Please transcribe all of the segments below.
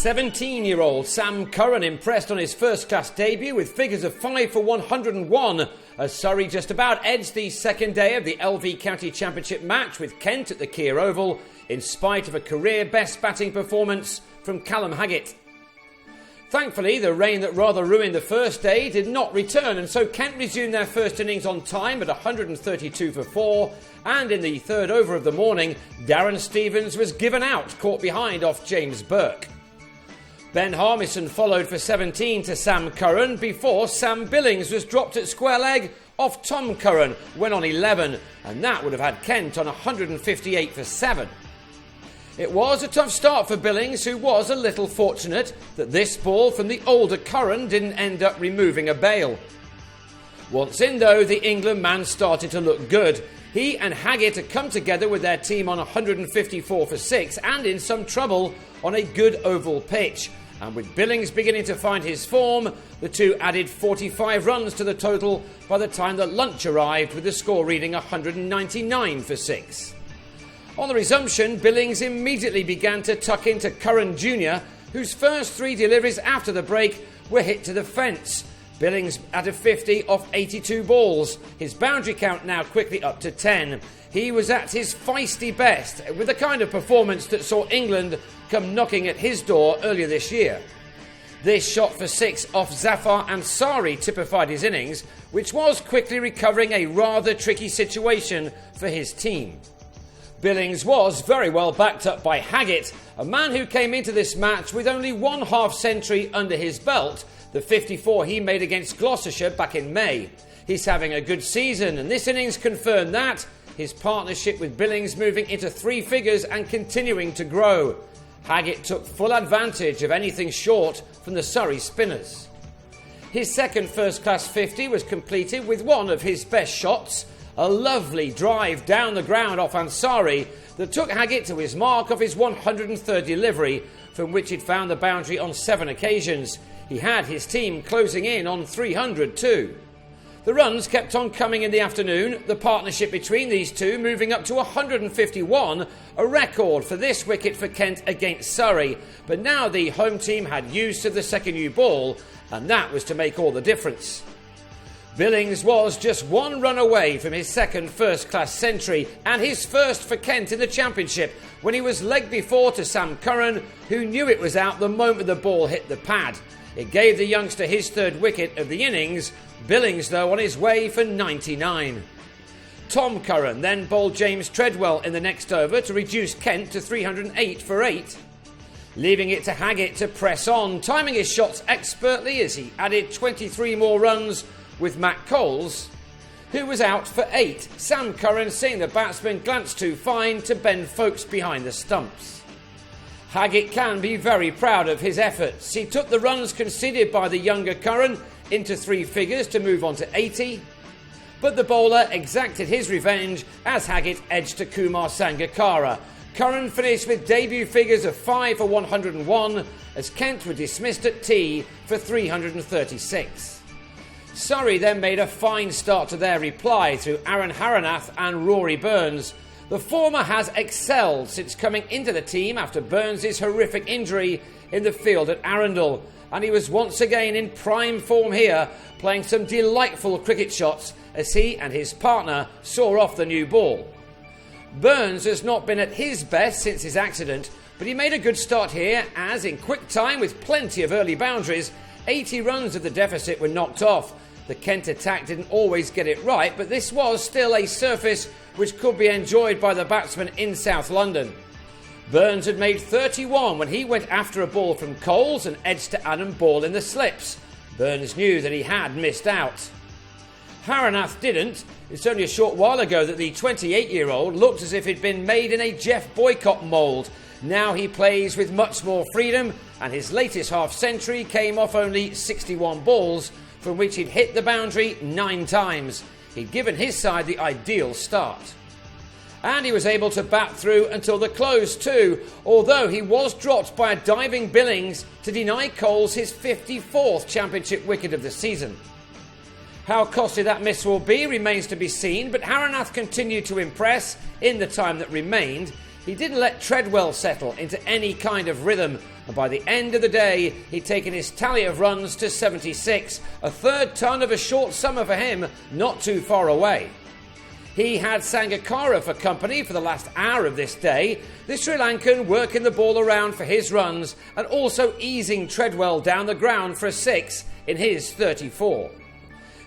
17-year-old Sam Curran impressed on his first-class debut with figures of 5 for 101 as Surrey just about edged the second day of the LV County Championship match with Kent at the Kier Oval in spite of a career-best batting performance from Callum Haggett. Thankfully, the rain that rather ruined the first day did not return, and so Kent resumed their first innings on time at 132 for 4, and in the third over of the morning, Darren Stevens was given out, caught behind off James Burke. Ben Harmison followed for 17 to Sam Curran before Sam Billings was dropped at square leg off Tom Curran when on 11, and that would have had Kent on 158 for 7. It was a tough start for Billings, who was a little fortunate that this ball from the older Curran didn't end up removing a bail. Once in though, the England man started to look good. He and Haggett had come together with their team on 154 for 6 and in some trouble on a good oval pitch. And with Billings beginning to find his form, the two added 45 runs to the total by the time that lunch arrived, with the score reading 199 for 6. On the resumption, Billings immediately began to tuck into Curran Jr., whose first 3 deliveries after the break were hit to the fence. Billings had a 50 off 82 balls. His boundary count now quickly up to 10. He was at his feisty best, with the kind of performance that saw England come knocking at his door earlier this year. This shot for 6 off Zafar Ansari typified his innings, which was quickly recovering a rather tricky situation for his team. Billings was very well backed up by Haggett, a man who came into this match with only 1 half-century under his belt, the 54 he made against Gloucestershire back in May. He's having a good season, and this innings confirmed that, his partnership with Billings moving into 3 figures and continuing to grow. Haggett took full advantage of anything short from the Surrey spinners. His second first-class 50 was completed with one of his best shots, a lovely drive down the ground off Ansari that took Haggett to his mark of his 103rd delivery, from which he'd found the boundary on 7 occasions. He had his team closing in on 300 too. The runs kept on coming in the afternoon, the partnership between these two moving up to 151, a record for this wicket for Kent against Surrey. But now the home team had use of the second new ball, and that was to make all the difference. Billings was just 1 run away from his second first-class century and his first for Kent in the Championship when he was legged before to Sam Curran, who knew it was out the moment the ball hit the pad. It gave the youngster his 3rd wicket of the innings. Billings, though, on his way for 99. Tom Curran then bowled James Treadwell in the next over to reduce Kent to 308 for 8. Leaving it to Haggett to press on, timing his shots expertly as he added 23 more runs with Matt Coles, who was out for 8. Sam Curran, seeing the batsman glance too fine, to bend Folkes behind the stumps. Haggett can be very proud of his efforts. He took the runs conceded by the younger Curran into 3 figures to move on to 80. But the bowler exacted his revenge as Haggett edged to Kumar Sangakkara. Curran finished with debut figures of 5 for 101 as Kent were dismissed at tea for 336. Surrey then made a fine start to their reply through Aaron Haranath and Rory Burns. The former has excelled since coming into the team after Burns' horrific injury in the field at Arundel, and he was once again in prime form here, playing some delightful cricket shots as he and his partner saw off the new ball. Burns has not been at his best since his accident, but he made a good start here as, in quick time with plenty of early boundaries, 80 runs of the deficit were knocked off. The Kent attack didn't always get it right, but this was still a surface which could be enjoyed by the batsman in South London. Burns had made 31 when he went after a ball from Coles and edged to Adam Ball in the slips. Burns knew that he had missed out. Haranath didn't. It's only a short while ago that the 28-year-old looked as if he'd been made in a Jeff Boycott mould. Now he plays with much more freedom, and his latest half-century came off only 61 balls, from which he'd hit the boundary 9 times. He'd given his side the ideal start. And he was able to bat through until the close too, although he was dropped by a diving Billings to deny Coles his 54th Championship wicket of the season. How costly that miss will be remains to be seen, but Haranath continued to impress in the time that remained. He didn't let Treadwell settle into any kind of rhythm, and by the end of the day, he'd taken his tally of runs to 76, a third ton of a short summer for him, not too far away. He had Sangakkara for company for the last hour of this day, the Sri Lankan working the ball around for his runs and also easing Treadwell down the ground for a 6 in his 34.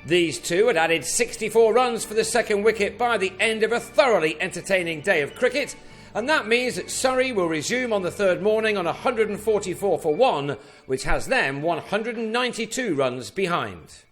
These two had added 64 runs for the second wicket by the end of a thoroughly entertaining day of cricket, and that means that Surrey will resume on the third morning on 144 for 1, which has them 192 runs behind.